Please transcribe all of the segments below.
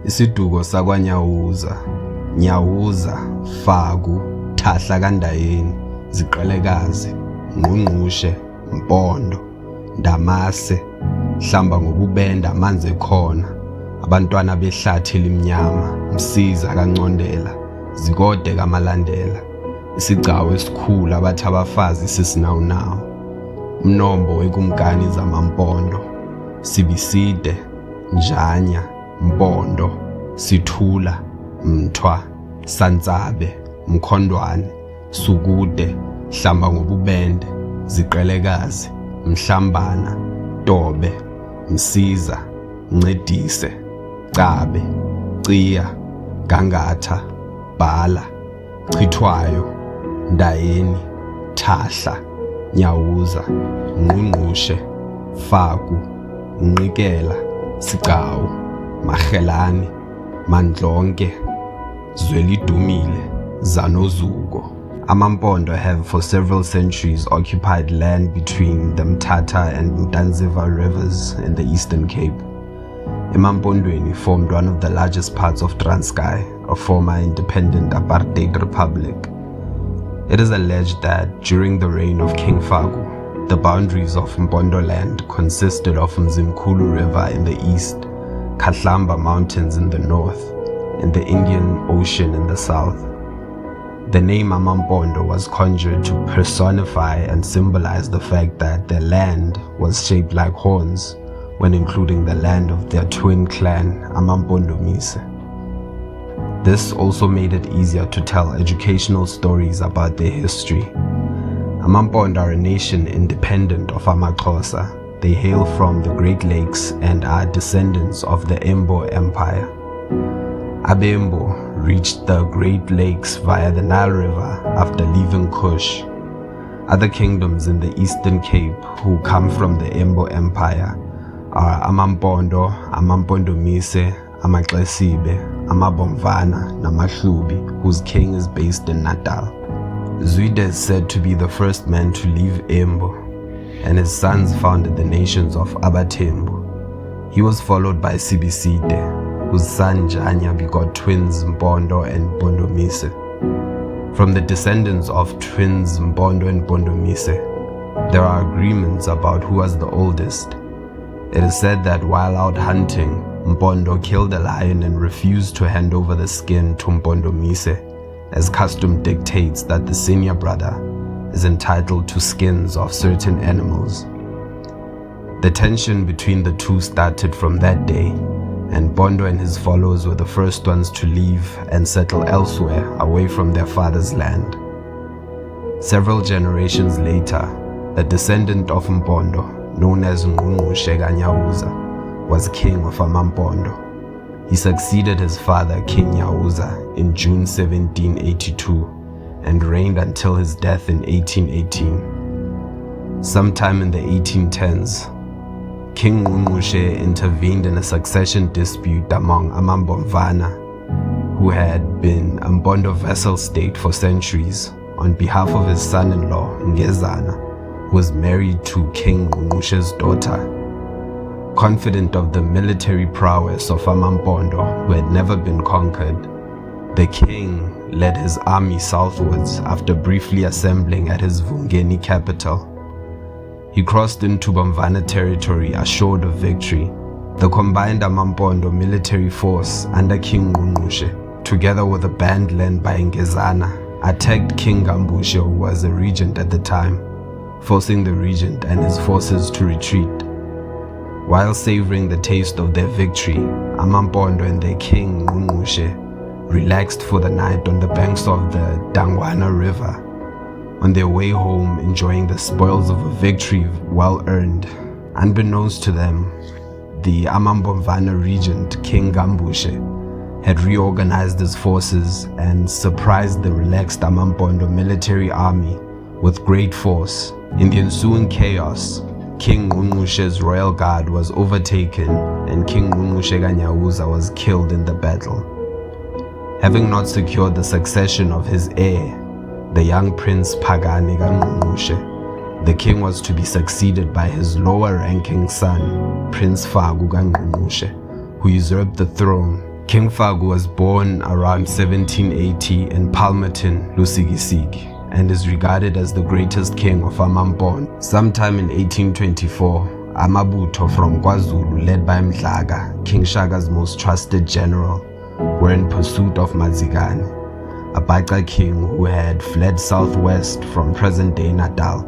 Isiduko sakwaNyawuza, Nyawuza, Faku, Thahla kaNdayeni, Ziqelekazi, Ngqungqushe, Mpondo, Ndamase, Hlamba ngobubende amanz ekhona, abantwana behlathi elimnyama, Msiza kaNgcondela, Zikode Malandela, iSigcawu esikhulu abathi abafazi sisnawu, Umnombo wekumkani AmaMpondo, Sibiside, Njanya, Mpondo, Sithula, Mthwa, Santsabe, Mkhondwane, Sukude, Hlamba ngobubende, Ziqelekazi, Mhlambana, Tobe, Msiza, Ncedise, Cabe, Ciya, Gangatha, Bhala, Chithwayo, Ndayeni, Thahla, Nyawuza, Ngqungqushe, Faku, Ngqikela, Siqawu, Mahelani, Mandlonke, Zwelidumile, Zanozuko. AmaMpondo have for several centuries occupied land between the Mthatha and Mntanzima rivers in the Eastern Cape. AmaMpondweni formed one of the largest parts of Transkei, a former independent apartheid republic. It is alleged that during the reign of King Faku, the boundaries of Mpondo land consisted of Mzikhulu River in the east, Hlamba Mountains in the north, and the Indian Ocean in the south. The name AmaMpondo was conjured to personify and symbolize the fact that their land was shaped like horns when including the land of their twin clan, AmaMpondo. This also made it easier to tell educational stories about their history. AmaMpondo are a nation independent of AmaXhosa. They hail from the Great Lakes and are descendants of the Embo Empire. Abembo reached the Great Lakes via the Nile River after leaving Kush. Other kingdoms in the Eastern Cape who come from the Embo Empire are AmaMpondo, AmaMpondo, AmaXesibe, AmaBomvana, naMahlubi, whose king is based in Natal. Zwide is said to be the first man to leave Embo, and his sons founded the nations of Abathembu. He was followed by Sibiside, whose son Njanya begot twins Mpondo and Mpondo. From the descendants of twins Mpondo and Mpondo, there are agreements about who was the oldest. It is said that while out hunting, Mpondo killed a lion and refused to hand over the skin to Mpondo, as custom dictates that the senior brother is entitled to skins of certain animals. The tension between the two started from that day, and Mpondo and his followers were the first ones to leave and settle elsewhere away from their father's land. Several generations later, a descendant of Mpondo, known as Ngqungqushe Nyawuza, was king of AmaMpondo. He succeeded his father, King Nyawuza, in June 1782 and reigned until his death in 1818. Sometime in the 1810s, King Ngqungqushe intervened in a succession dispute among AmaBomvana, who had been a Mpondo vassal state for centuries, on behalf of his son-in-law, Ngezana, who was married to King Ngqungqushe's daughter. Confident of the military prowess of AmaMpondo, who had never been conquered, the king led his army southwards after briefly assembling at his Vungeni capital. He crossed into Bomvana territory assured of victory. The combined AmaMpondo military force under King Ngqungqushe, together with a band led by Ngezana, attacked King Ngqungqushe, who was a regent at the time, forcing the regent and his forces to retreat. While savoring the taste of their victory, AmaMpondo and their king Ngqungqushe relaxed for the night on the banks of the Dangwana River, on their way home enjoying the spoils of a victory well earned. Unbeknownst to them, the AmaBomvana regent, King Ngqungqushe, had reorganized his forces and surprised the relaxed AmaMpondo military army with great force. In the ensuing chaos, King Ngqungqushe's royal guard was overtaken and King Ngqungqushe Nyawuza was killed in the battle. Having not secured the succession of his heir, the young Prince Phakani kaNgqungqushe, the king was to be succeeded by his lower-ranking son, Prince Faku kaNgqungqushe, who usurped the throne King Faku was born around 1780 in Palmerton, Lusikisiki, and is regarded as the greatest king of AmaMpondo. Sometime in 1824, amabutho from KwaZulu, led by Mthatha, King Shaka's most trusted general, were in pursuit of Mazikane, a Baca king who had fled southwest from present-day Natal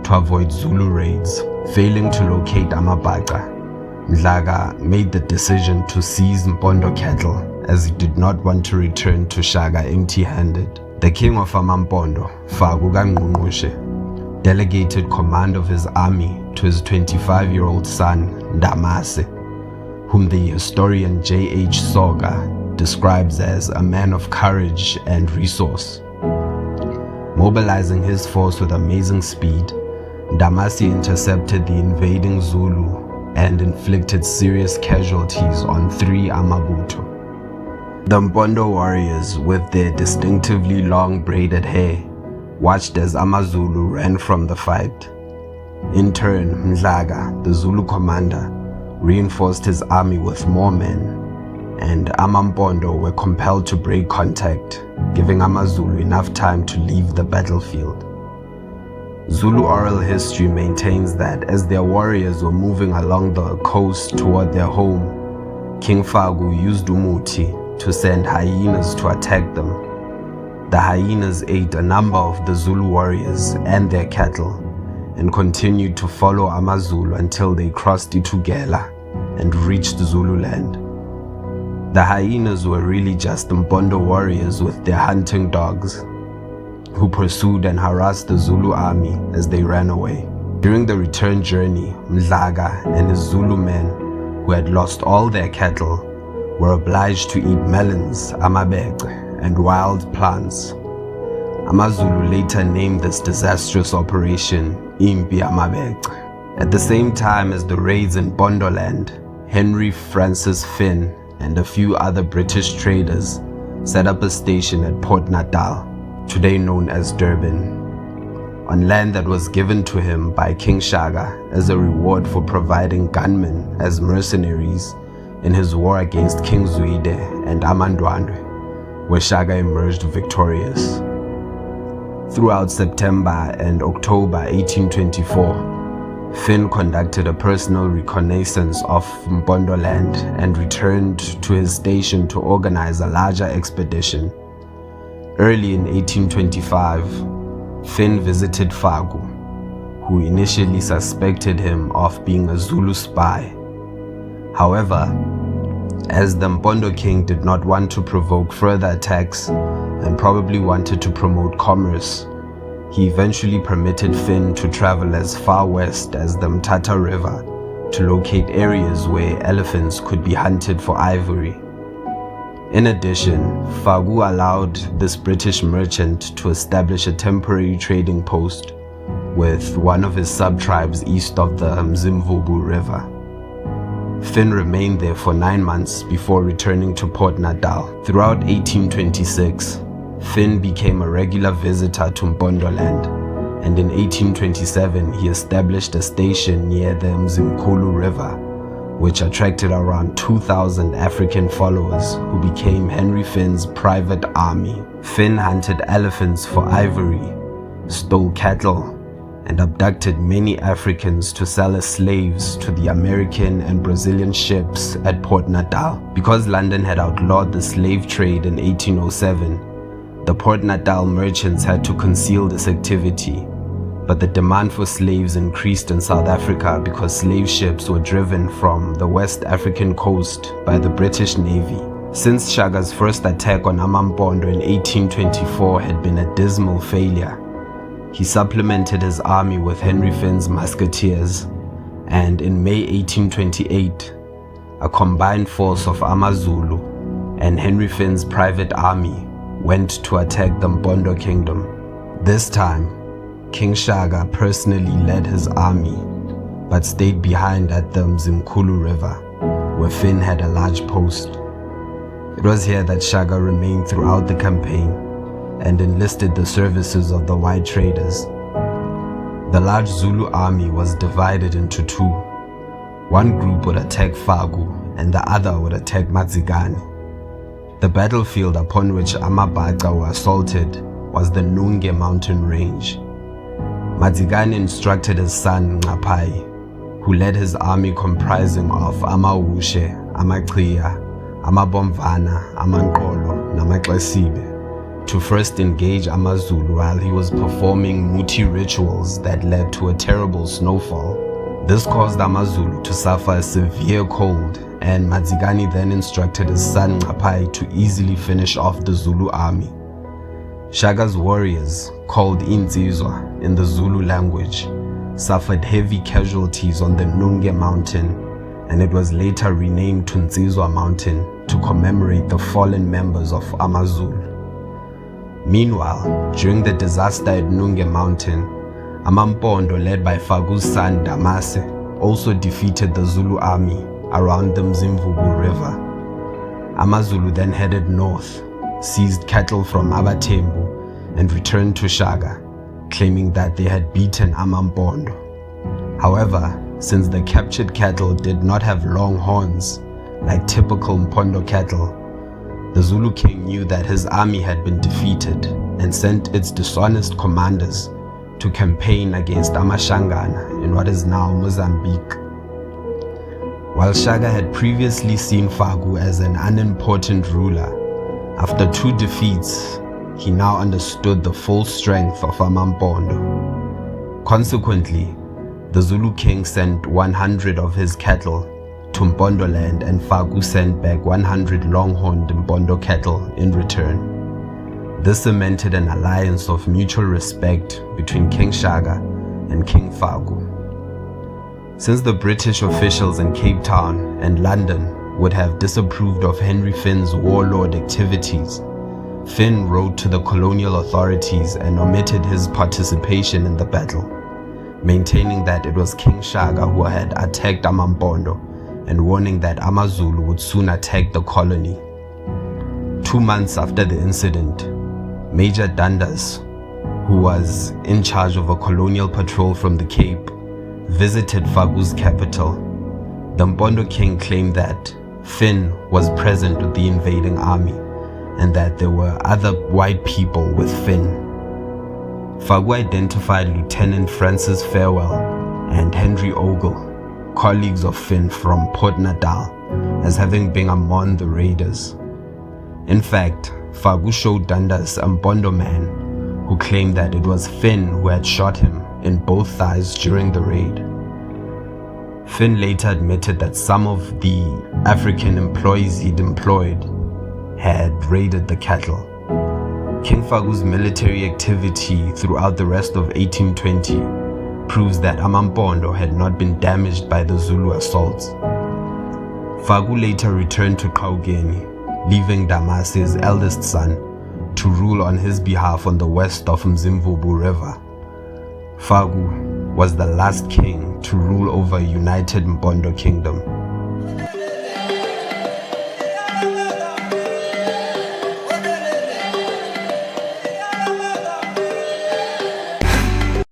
to avoid Zulu raids. Failing to locate Amabaca, Mthatha made the decision to seize Mpondo cattle, as he did not want to return to Shaka empty-handed. The king of AmaMpondo, Faku kaNdayeni, delegated command of his army to his 25-year-old son, Ndamase, whom the historian J.H. Soga describes as a man of courage and resource. Mobilizing his force with amazing speed, Ndamase intercepted the invading Zulu and inflicted serious casualties on 3 amabutho. The Mpondo warriors, with their distinctively long braided hair, watched as AmaZulu ran from the fight. In turn, Mthatha, the Zulu commander, reinforced his army with more men, and AmaMpondo were compelled to break contact, giving AmaZulu enough time to leave the battlefield. Zulu oral history maintains that as their warriors were moving along the coast toward their home, King Faku used umuthi to send hyenas to attack them. The hyenas ate a number of the Zulu warriors and their cattle, and continued to follow AmaZulu until they crossed Itugela and reached Zululand. The hyenas were really just Mpondo warriors with their hunting dogs, who pursued and harassed the Zulu army as they ran away. During the return journey, Mthatha and his Zulu men, who had lost all their cattle, were obliged to eat melons, amabece, and wild plants. AmaZulu later named this disastrous operation Impi Amabece. At the same time as the raids in Pondoland, Henry Francis Fynn and a few other British traders set up a station at Port Natal, today known as Durban, on land that was given to him by King Shaka as a reward for providing gunmen as mercenaries in his war against King Zwide and abantwana, where Shaka emerged victorious. Throughout September and October 1824, Fynn conducted a personal reconnaissance of Mpondo land and returned to his station to organize a larger expedition. Early in 1825, Fynn visited Faku, who initially suspected him of being a Zulu spy. However, as the Mpondo king did not want to provoke further attacks and probably wanted to promote commerce, he eventually permitted Fynn to travel as far west as the Mthatha River to locate areas where elephants could be hunted for ivory. In addition, Faku allowed this British merchant to establish a temporary trading post with one of his sub-tribes east of the Mzimvubu River. Fynn remained there for 9 months before returning to Port Natal. Throughout 1826, Fynn became a regular visitor to Mpondoland, and in 1827 he established a station near the Mzimkhulu River, which attracted around 2,000 African followers who became Henry Fynn's private army. Fynn hunted elephants for ivory, stole cattle, and abducted many Africans to sell as slaves to the American and Brazilian ships at Port Natal. Because London had outlawed the slave trade in 1807, the Port Natal merchants had to conceal this activity. But the demand for slaves increased in South Africa because slave ships were driven from the West African coast by the British Navy. Since Shaka's first attack on AmaMpondo in 1824 had been a dismal failure, he supplemented his army with Henry Fynn's musketeers, and in May 1828, a combined force of AmaZulu and Henry Fynn's private army went to attack the Mpondo kingdom. This time, King Shaka personally led his army, but stayed behind at the Mzimkhulu River, where Fynn had a large post. It was here that Shaka remained throughout the campaign and enlisted the services of the white traders. The large Zulu army was divided into two. One group would attack Faku and the other would attack Mazikane. The battlefield upon which amaBhaca were assaulted was the Nunge mountain range. Madzikane instructed his son Ngqapai, who led his army comprising of amaHushe, amaChiya, amabomvana, amanqolo, namaXesibe, to first engage amaZulu while he was performing Muti rituals that led to a terrible snowfall. This caused amaZulu to suffer a severe cold, and Madzikane then instructed his son Ngqapai to easily finish off the Zulu army. Shaga's warriors, called Insizwa in the Zulu language, suffered heavy casualties on the Nunge mountain, and it was later renamed to Nsizwa Mountain to commemorate the fallen members of amaZulu. Meanwhile, during the disaster at Nunge Mountain, AmaMpondo, led by Faku's son Ndamase, also defeated the Zulu army around the Mzimvubu River. amaZulu then headed north, seized cattle from abaThembu, and returned to Shaga, claiming that they had beaten AmaMpondo. However, since the captured cattle did not have long horns, like typical Mpondo cattle, the Zulu king knew that his army had been defeated and sent its dishonest commanders to campaign against amaShangana in what is now Mozambique. While Shaga had previously seen Faku as an unimportant ruler, after 2 defeats, he now understood the full strength of AmaMpondo. Consequently, the Zulu king sent 100 of his cattle to Mpondo land, and Faku sent back 100 long-horned Mpondo cattle in return. This cemented an alliance of mutual respect between King Shaga and King Faku. Since the British officials in Cape Town and London would have disapproved of Henry Fynn's warlord activities, Fynn wrote to the colonial authorities and omitted his participation in the battle, maintaining that it was King Shaga who had attacked AmaMpondo and warning that amaZulu would soon attack the colony. 2 months after the incident, Major Dundas, who was in charge of a colonial patrol from the Cape, visited Faku's capital. The Mpondo king claimed that Fynn was present with the invading army and that there were other white people with Fynn. Faku identified Lieutenant Francis Farewell and Henry Ogle, colleagues of Fynn from Port Natal, as having been among the raiders. In fact, Faku showed Dundas a Mpondo man who claimed that it was Fynn who had shot him in both thighs during the raid. Fynn later admitted that some of the African employees he'd employed had raided the cattle. King Faku's military activity throughout the rest of 1820 proves that AmaMpondo had not been damaged by the Zulu assaults. Faku later returned to Gauteng, leaving Ndamase's eldest son to rule on his behalf on the west of Mzimvubu River. Faku was the last king to rule over a united Mpondo kingdom.